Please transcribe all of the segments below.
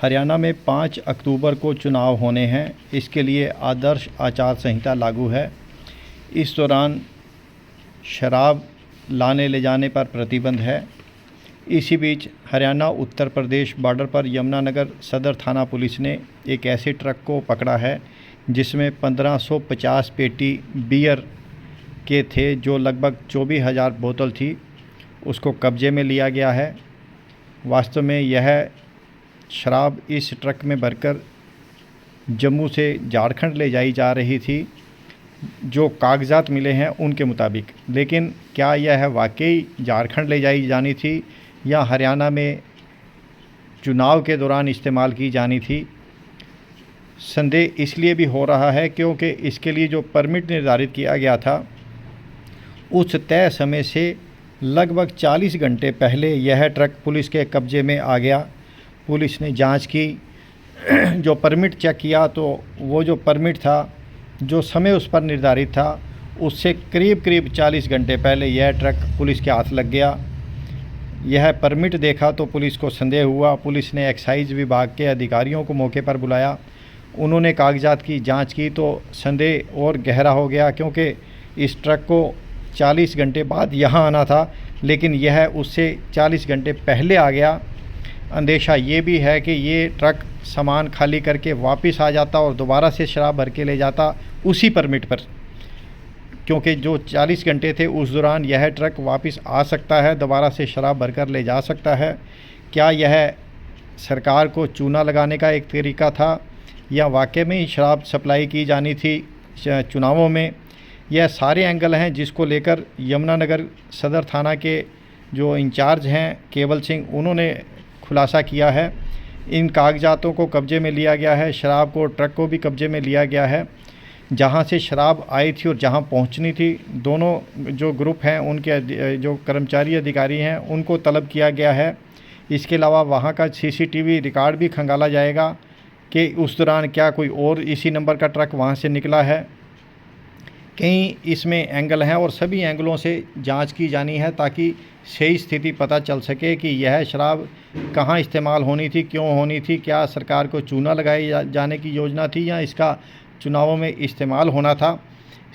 हरियाणा में 5 अक्टूबर को चुनाव होने हैं। इसके लिए आदर्श आचार संहिता लागू है। इस दौरान शराब लाने ले जाने पर प्रतिबंध है। इसी बीच हरियाणा उत्तर प्रदेश बॉर्डर पर यमुनानगर सदर थाना पुलिस ने एक ऐसे ट्रक को पकड़ा है जिसमें 1550 पेटी बियर के थे, जो लगभग 24,000 बोतल थी, उसको कब्जे में लिया गया है। वास्तव में यह शराब इस ट्रक में भरकर जम्मू से झारखंड ले जाई जा रही थी, जो कागजात मिले हैं उनके मुताबिक। लेकिन क्या यह वाकई झारखंड ले जाई जानी थी या हरियाणा में चुनाव के दौरान इस्तेमाल की जानी थी, संदेह इसलिए भी हो रहा है क्योंकि इसके लिए जो परमिट निर्धारित किया गया था उस तय समय से लगभग 40 घंटे पहले यह ट्रक पुलिस के कब्जे में आ गया। पुलिस ने जांच की, जो परमिट चेक किया तो वो जो परमिट था, जो समय उस पर निर्धारित था, उससे करीब 40 घंटे पहले यह ट्रक पुलिस के हाथ लग गया। यह परमिट देखा तो पुलिस को संदेह हुआ। पुलिस ने एक्साइज विभाग के अधिकारियों को मौके पर बुलाया। उन्होंने कागजात की जांच की तो संदेह और गहरा हो गया, क्योंकि इस ट्रक को 40 घंटे बाद यहाँ आना था, लेकिन यह उससे 40 घंटे पहले आ गया। अंदेशा ये भी है कि ये ट्रक सामान खाली करके वापस आ जाता और दोबारा से शराब भर के ले जाता उसी परमिट पर, क्योंकि जो 40 घंटे थे उस दौरान यह ट्रक वापस आ सकता है, दोबारा से शराब भरकर ले जा सकता है। क्या यह सरकार को चूना लगाने का एक तरीका था या वाकई में ही शराब सप्लाई की जानी थी चुनावों में? यह सारे एंगल हैं जिसको लेकर यमुनानगर सदर थाना के जो इंचार्ज हैं केवल सिंह, उन्होंने खुलासा किया है। इन कागजातों को कब्जे में लिया गया है, शराब को, ट्रक को भी कब्जे में लिया गया है। जहां से शराब आई थी और जहां पहुंचनी थी, दोनों जो ग्रुप हैं उनके जो कर्मचारी अधिकारी हैं उनको तलब किया गया है। इसके अलावा वहां का सीसीटीवी रिकॉर्ड भी खंगाला जाएगा कि उस दौरान क्या कोई और इसी नंबर का ट्रक वहां से निकला है। कई इसमें एंगल हैं और सभी एंगलों से जांच की जानी है ताकि सही स्थिति पता चल सके कि यह शराब कहां इस्तेमाल होनी थी, क्यों होनी थी, क्या सरकार को चूना लगाई जाने की योजना थी या इसका चुनावों में इस्तेमाल होना था।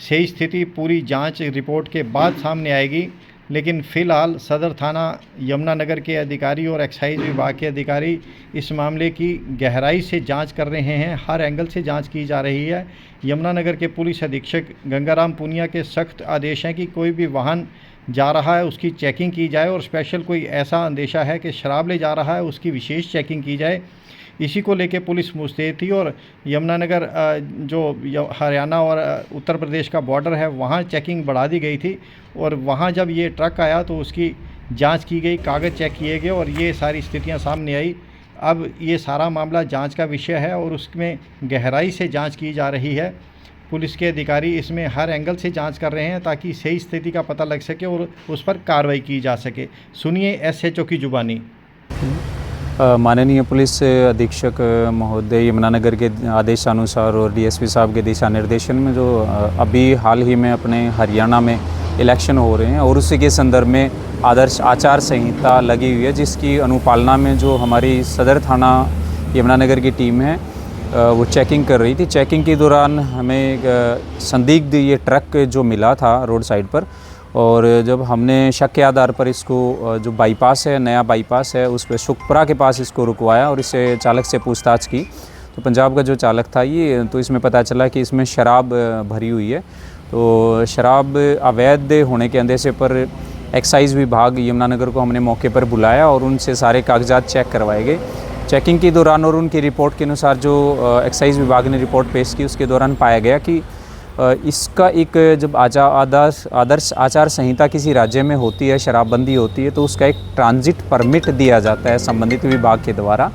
सही स्थिति पूरी जांच रिपोर्ट के बाद सामने आएगी। लेकिन फ़िलहाल सदर थाना यमुनानगर के अधिकारी और एक्साइज विभाग के अधिकारी इस मामले की गहराई से जांच कर रहे हैं। हर एंगल से जांच की जा रही है। यमुनानगर के पुलिस अधीक्षक गंगाराम पुनिया के सख्त आदेश हैं कि कोई भी वाहन जा रहा है उसकी चेकिंग की जाए, और स्पेशल कोई ऐसा अंदेशा है कि शराब ले जा रहा है उसकी विशेष चेकिंग की जाए। इसी को लेकर पुलिस मुस्तैद थी और यमुनानगर जो हरियाणा और उत्तर प्रदेश का बॉर्डर है वहाँ चेकिंग बढ़ा दी गई थी, और वहाँ जब ये ट्रक आया तो उसकी जांच की गई, कागज़ चेक किए गए और ये सारी स्थितियाँ सामने आई। अब ये सारा मामला जांच का विषय है और उसमें गहराई से जांच की जा रही है। पुलिस के अधिकारी इसमें हर एंगल से जांच कर रहे हैं ताकि सही स्थिति का पता लग सके और उस पर कार्रवाई की जा सके। सुनिए SHO की जुबानी। माननीय पुलिस अधीक्षक महोदय यमुनानगर के आदेशानुसार और DSP साहब के दिशा निर्देशन में जो अभी हाल ही में अपने हरियाणा में इलेक्शन हो रहे हैं और उसी के संदर्भ में आदर्श आचार संहिता लगी हुई है, जिसकी अनुपालना में जो हमारी सदर थाना यमुनानगर की टीम है वो चेकिंग कर रही थी। चेकिंग के दौरान हमें एक संदिग्ध ये ट्रक जो मिला था रोड साइड पर, और जब हमने शक के आधार पर इसको जो बाईपास है, नया बाईपास है, उस पर सुखपुरा के पास इसको रुकवाया और इससे चालक से पूछताछ की तो पंजाब का जो चालक था ये, तो इसमें पता चला कि इसमें शराब भरी हुई है। तो शराब अवैध होने के अंदेशे पर एक्साइज विभाग यमुनानगर को हमने मौके पर बुलाया और उनसे सारे कागजात चेक करवाए गए। चेकिंग के दौरान और उनकी रिपोर्ट के अनुसार जो एक्साइज विभाग ने रिपोर्ट पेश की उसके दौरान पाया गया कि इसका एक जब आदर्श आचार संहिता किसी राज्य में होती है, शराबबंदी होती है, तो उसका एक ट्रांजिट परमिट दिया जाता है संबंधित विभाग के द्वारा,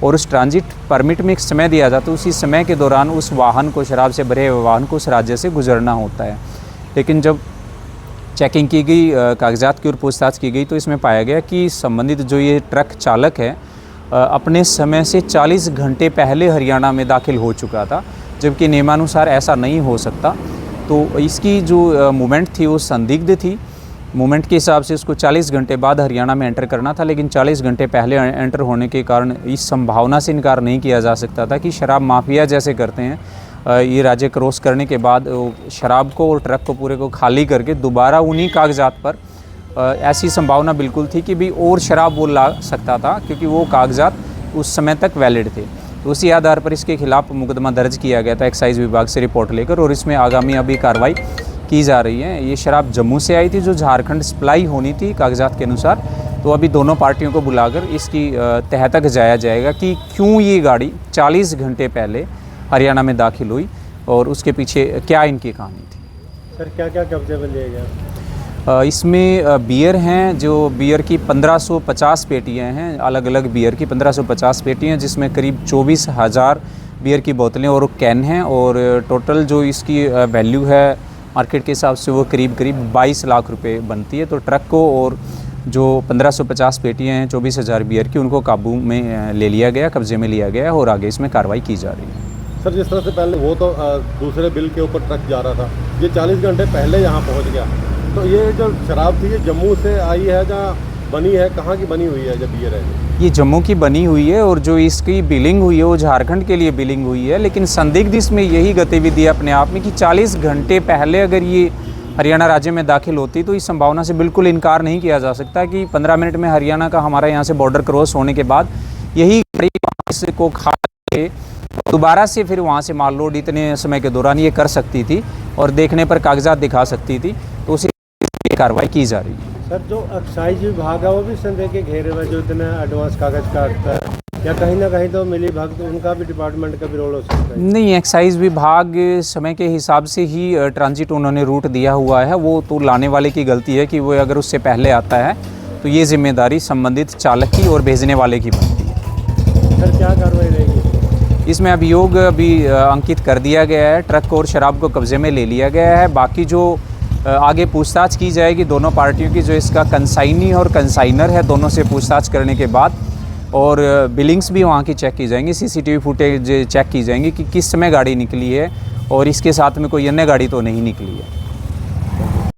और उस ट्रांजिट परमिट में एक समय दिया जाता है। उसी समय के दौरान उस वाहन को, शराब से भरे हुए वाहन को उस राज्य से गुजरना होता है। लेकिन जब चेकिंग की गई, कागजात की और पूछताछ की गई, तो इसमें पाया गया कि संबंधित जो ये ट्रक चालक है अपने समय से 40 घंटे पहले हरियाणा में दाखिल हो चुका था, जबकि नियमानुसार ऐसा नहीं हो सकता। तो इसकी जो मूवमेंट थी वो संदिग्ध थी मूवमेंट के हिसाब से उसको 40 घंटे बाद हरियाणा में एंटर करना था, लेकिन 40 घंटे पहले एंटर होने के कारण इस संभावना से इनकार नहीं किया जा सकता था कि शराब माफिया जैसे करते हैं ये राज्य क्रॉस करने के बाद शराब को और ट्रक को पूरे को खाली करके दोबारा उन्हीं कागजात पर ऐसी संभावना बिल्कुल थी कि भी और शराब वो ला सकता था, क्योंकि वो कागजात उस समय तक वैलिड थे। तो उसी आधार पर इसके खिलाफ मुकदमा दर्ज किया गया था एक्साइज विभाग से रिपोर्ट लेकर, और इसमें आगामी अभी कार्रवाई की जा रही है। ये शराब जम्मू से आई थी जो झारखंड सप्लाई होनी थी कागजात के अनुसार। तो अभी दोनों पार्टियों को बुलाकर इसकी तह तक जाया जाएगा कि क्यों ये गाड़ी 40 घंटे पहले हरियाणा में दाखिल हुई और उसके पीछे क्या इनकी कहानी थी। सर क्या क्या कब्जे में लिया गया? इसमें बियर हैं, जो बियर की 1550 पेटियाँ हैं, अलग अलग बियर की 1550 पेटियाँ, जिसमें करीब 24,000 बियर की बोतलें और कैन हैं, और टोटल जो इसकी वैल्यू है मार्केट के हिसाब से वो करीब 22 लाख रुपए बनती है। तो ट्रक को और जो 1550 पेटियाँ हैं 24,000 बियर की, उनको काबू में ले लिया गया, कब्जे में लिया गया, और आगे इसमें कार्रवाई की जा रही है। सर जिस तरह से पहले वो तो दूसरे बिल के ऊपर ट्रक जा रहा था, ये 40 घंटे पहले यहाँ पहुँच गया, तो ये जो शराब थी ये जम्मू से आई है जहाँ बनी है, कहाँ की बनी हुई है जब ये रहे? ये जम्मू की बनी हुई है, और जो इसकी बिलिंग हुई है वो झारखंड के लिए बिलिंग हुई है। लेकिन संदिग्ध इसमें यही गतिविधि है अपने आप में कि 40 घंटे पहले अगर ये हरियाणा राज्य में दाखिल होती तो इस संभावना से बिल्कुल इनकार नहीं किया जा सकता कि 15 मिनट में हरियाणा का हमारा यहाँ से बॉर्डर क्रॉस होने के बाद यही गाड़ी को खा के दोबारा से फिर वहाँ से माल लोड इतने समय के दौरान ये कर सकती थी और देखने पर कागजात दिखा सकती थी। तो उसी कार्रवाई की जा रही है। सर जो एक्साइज विभाग है वो भी संदेह के घेरे में, जो इतना एडवांस कागज काटता है, या कहीं ना कहीं तो मिली भगत उनका भी डिपार्टमेंट का भी रोल हो सकता है? नहीं, एक्साइज विभाग समय के हिसाब से ही ट्रांजिट उन्होंने रूट दिया हुआ है। वो तो लाने वाले की गलती है कि वो अगर उससे पहले आता है तो ये जिम्मेदारी संबंधित चालक की और भेजने वाले की बनती है। सर क्या कार्रवाई रहेगी? इसमें अभियोग अभी अंकित कर दिया गया है, ट्रक और शराब को कब्जे में ले लिया गया है। बाकी जो आगे पूछताछ की जाएगी दोनों पार्टियों की, जो इसका कंसाइनी और कंसाइनर है, दोनों से पूछताछ करने के बाद, और बिलिंग्स भी वहाँ की चेक की जाएंगी, सीसीटीवी फुटेज चेक की जाएंगी कि किस समय गाड़ी निकली है और इसके साथ में कोई अन्य गाड़ी तो नहीं निकली है।